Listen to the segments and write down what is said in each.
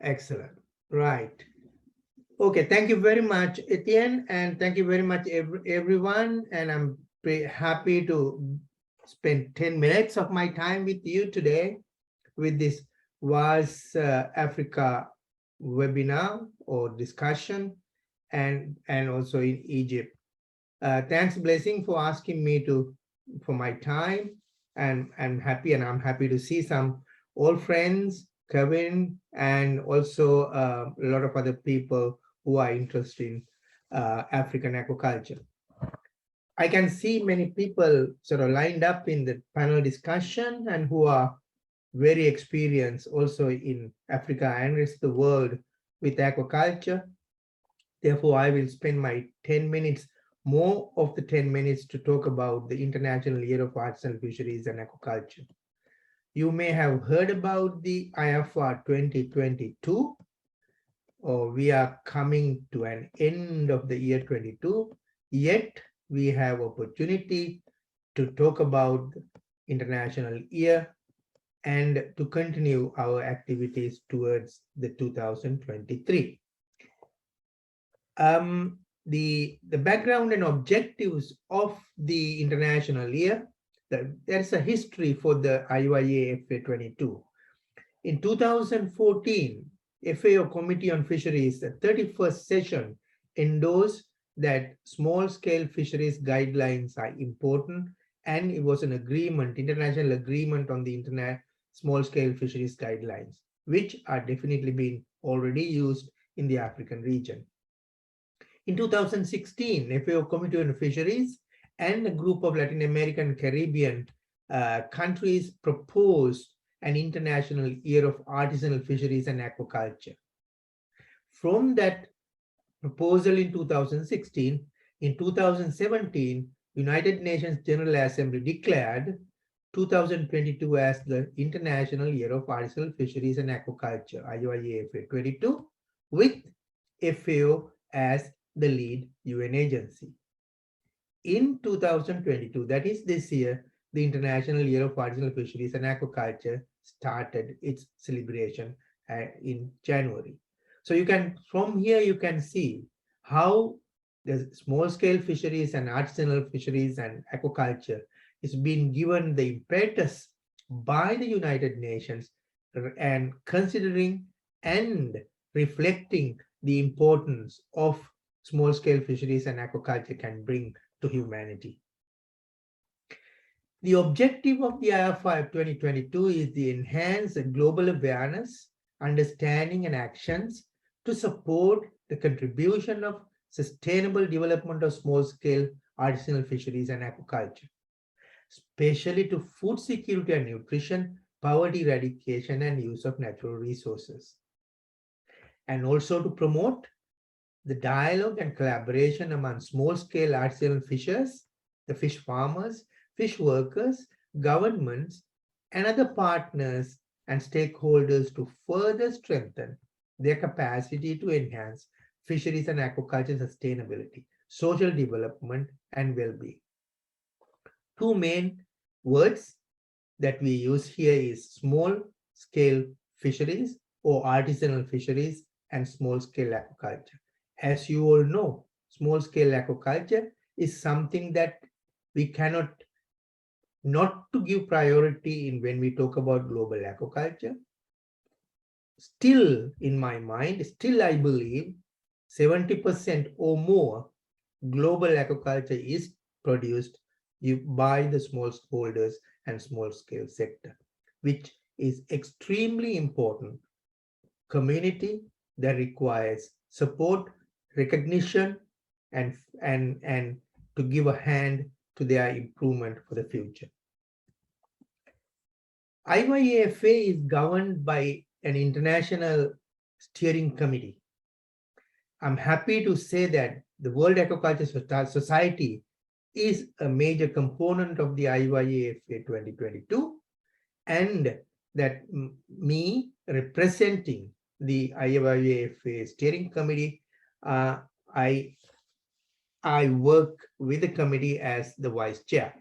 Excellent. Right. Okay. Thank you very much, Etienne, and thank you very much, everyone. And I'm happy to spend 10 minutes of my time with you today with this was Africa webinar or discussion and also in Egypt. Thanks, Blessing, for asking me for my time, and I'm happy to see some old friends, Kevin, and also a lot of other people who are interested in African aquaculture. I can see many people sort of lined up in the panel discussion and who are very experienced also in Africa and rest of the world with aquaculture. Therefore, I will spend my 10 minutes, more of the 10 minutes, to talk about the International Year of Artisanal Fisheries and Aquaculture. You may have heard about the IYAFA 2022, or we are coming to an end of the year 22, yet we have opportunity to talk about the International Year and to continue our activities towards the 2023. The background and objectives of the International Year, there's a history for the IYAFA 22. In 2014, FAO Committee on Fisheries, the 31st session, endorsed that small-scale fisheries guidelines are important, and it was an agreement, international agreement on the internet small-scale fisheries guidelines, which are definitely being already used in the African region. In 2016, FAO Committee on Fisheries and a group of Latin American Caribbean countries proposed an International Year of Artisanal Fisheries and Aquaculture. From that proposal in 2016, in 2017, United Nations General Assembly declared 2022 as the International Year of Artisanal Fisheries and Aquaculture, IYAFA 22, with FAO as the lead UN agency. In 2022, that is this year, the International Year of Artisanal Fisheries and Aquaculture started its celebration in January. So you can, from here, you can see how the small-scale fisheries and artisanal fisheries and aquaculture is being given the impetus by the United Nations, and considering and reflecting the importance of small-scale fisheries and aquaculture can bring to humanity. The objective of the IYAFA 2022 is to enhance global awareness, understanding, and actions to support the contribution of sustainable development of small-scale artisanal fisheries and aquaculture, especially to food security and nutrition, poverty eradication, and use of natural resources, and also to promote the dialogue and collaboration among small-scale artisanal fishers, the fish farmers, fish workers, governments, and other partners and stakeholders to further strengthen their capacity to enhance fisheries and aquaculture sustainability, social development, and well-being. Two main words that we use here is small-scale fisheries or artisanal fisheries and small-scale aquaculture. As you all know, small-scale aquaculture is something that we cannot not to give priority in when we talk about global aquaculture. Still, in my mind, still I believe 70% or more global aquaculture is produced by the smallholders and small-scale sector, which is extremely important community that requires support, recognition, and to give a hand to their improvement for the future. IYAFA is governed by an international steering committee. I'm happy to say that the World Aquaculture Society is a major component of the IYAFA 2022, and that me representing the IYAFA steering committee, I work with the committee as the vice chair.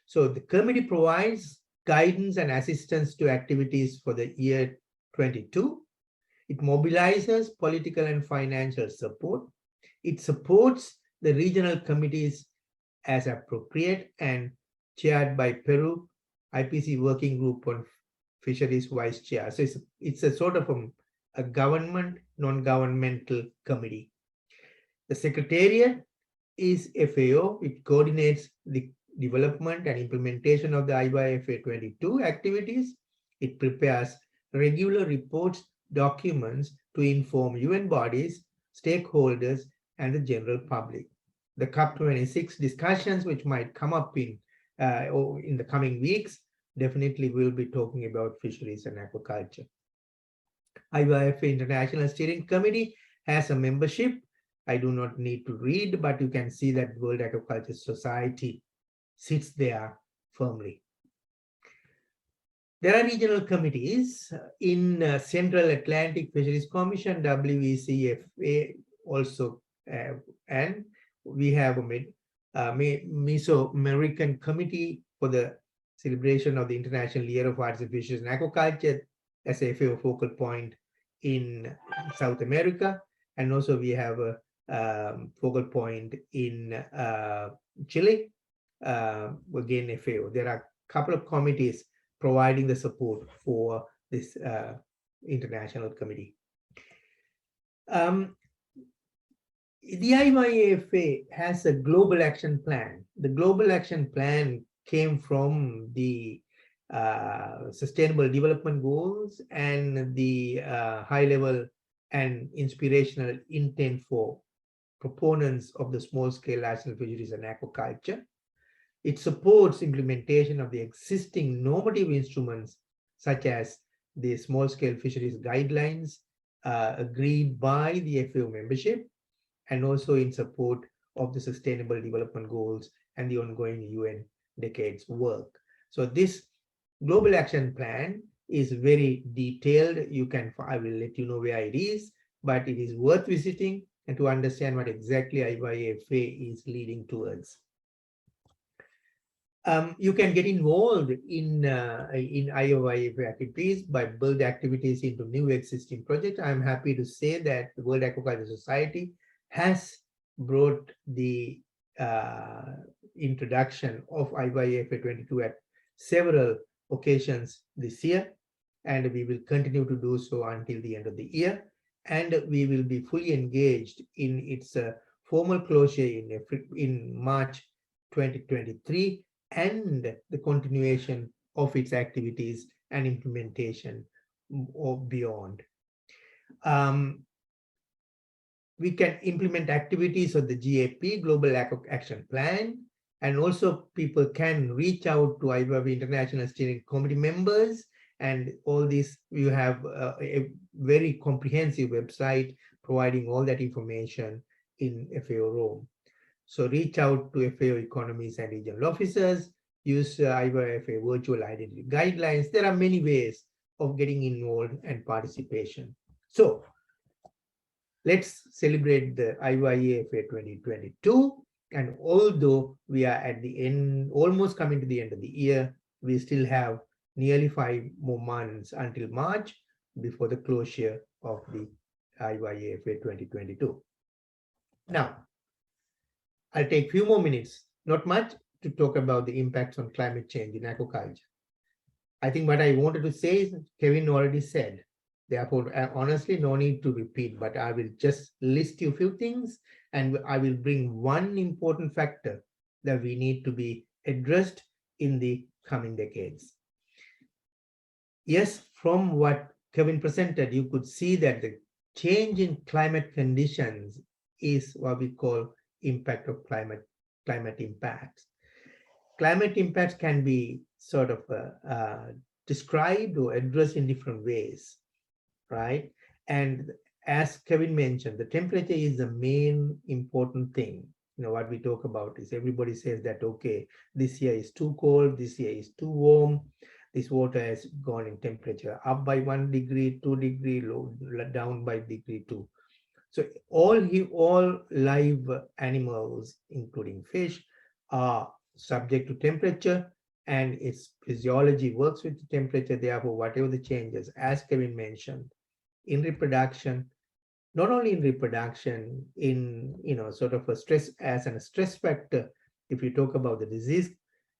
So the committee provides guidance and assistance to activities for the year 22. It mobilizes political and financial support. It supports the regional committees as appropriate and chaired by Peru IPC Working Group on Fisheries Vice Chair. So it's a sort of a government, non-governmental committee. The Secretariat is FAO. It coordinates the development and implementation of the IYAFA 22 activities. It prepares regular reports, documents to inform UN bodies, stakeholders, and the general public. The COP26 discussions, which might come up in the coming weeks, definitely will be talking about fisheries and aquaculture. IYAFA International Steering Committee has a membership. I do not need to read, but you can see that World Aquaculture Society sits there firmly. There are regional committees in Central Atlantic Fisheries Commission, WECFA also, and we have a Mesoamerican Committee for the celebration of the International Year of Arts and Fisheries and Aquaculture as a FAO focal point in South America. And also we have a focal point in Chile, again FAO. There are a couple of committees providing the support for this international committee. The IYAFA has a global action plan. The global action plan came from the Sustainable Development Goals and the high-level and inspirational intent for proponents of the small-scale national fisheries and aquaculture. It supports implementation of the existing normative instruments, such as the small-scale fisheries guidelines agreed by the FAO membership, and also in support of the Sustainable Development Goals and the ongoing UN decades work. So this global action plan is very detailed. I will let you know where it is, but it is worth visiting and to understand what exactly IYAFA is leading towards. You can get involved in IYAFA activities by build activities into new existing projects. I'm happy to say that the World Aquaculture Society has brought the introduction of IYAFA 22 at several occasions this year, and we will continue to do so until the end of the year. And we will be fully engaged in its formal closure in March 2023 and the continuation of its activities and implementation or beyond. We can implement activities of the GAP, Global Action Plan, and also people can reach out to IYAFA International Steering Committee members, and all this, you have a very comprehensive website providing all that information in FAO Rome. So reach out to FAO economies and regional officers, use IYAFA virtual identity guidelines. There are many ways of getting involved and participation. So let's celebrate the IYAFA 2022. And although we are at the end, almost coming to the end of the year, we still have nearly 5 more months until March before the closure of the IYAFA 2022. Now, I'll take a few more minutes, not much, to talk about the impacts on climate change in aquaculture. I think what I wanted to say is Kevin already said. Therefore, honestly, no need to repeat, but I will just list you a few things, and I will bring one important factor that we need to be addressed in the coming decades. Yes, from what Kevin presented, you could see that the change in climate conditions is what we call impact of climate impacts. Climate impacts can be sort of described or addressed in different ways, right? And as Kevin mentioned, the temperature is the main important thing. You know, what we talk about is everybody says that, okay, this year is too cold, this year is too warm, this water has gone in temperature up by 1 degree, 2 degree, down by degree 2. So all live animals, including fish, are subject to temperature, and its physiology works with the temperature. Therefore, whatever the changes, as Kevin mentioned, in reproduction, not only in reproduction, in sort of a stress as a stress factor, if you talk about the disease,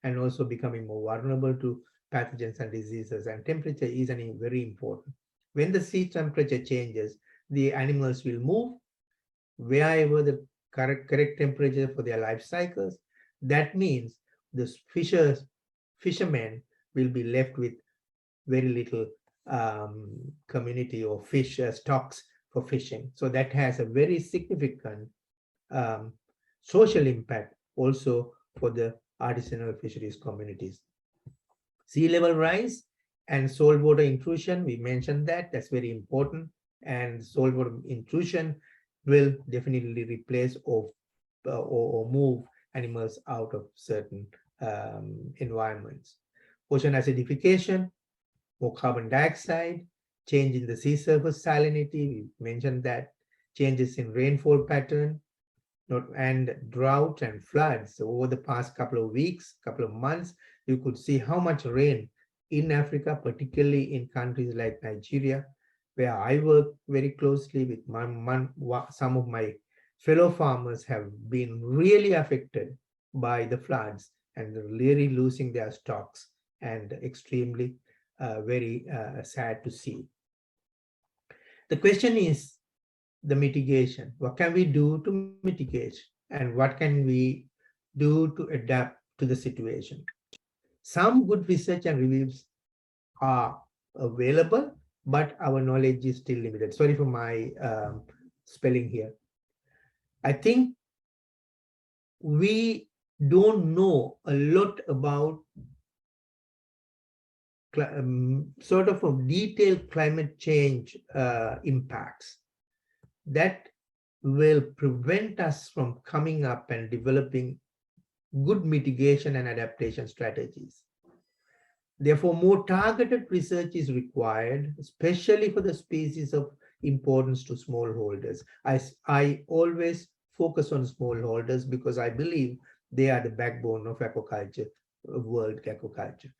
and also becoming more vulnerable to pathogens and diseases. And temperature is very important. When the sea temperature changes, the animals will move wherever the correct temperature for their life cycles. That means the fishermen will be left with very little community or fish stocks for fishing. So that has a very significant um, social impact also for the artisanal fisheries communities. Sea level rise and saltwater intrusion, we mentioned that's very important. And saltwater intrusion will definitely replace or move animals out of certain environments. Ocean acidification, more carbon dioxide, change in the sea surface salinity, we mentioned that, changes in rainfall pattern, and drought and floods. So over the past couple of weeks, couple of months, you could see how much rain in Africa, particularly in countries like Nigeria, where I work very closely with some of my fellow farmers have been really affected by the floods and really losing their stocks, and extremely very sad to see. The question is the mitigation. What can we do to mitigate, and what can we do to adapt to the situation? Some good research and reviews are available, but our knowledge is still limited. Sorry for my spelling here. I think we don't know a lot about sort of a detailed climate change impacts that will prevent us from coming up and developing good mitigation and adaptation strategies. Therefore, more targeted research is required, especially for the species of importance to smallholders. I always focus on smallholders because I believe they are the backbone of aquaculture, world aquaculture,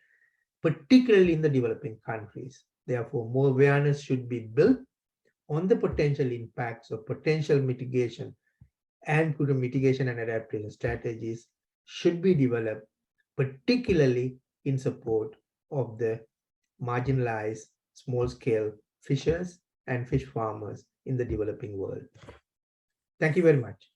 particularly in the developing countries. Therefore, more awareness should be built on the potential impacts of potential mitigation, and good mitigation and adaptation strategies should be developed, particularly in support of the marginalized small-scale fishers and fish farmers in the developing world. Thank you very much.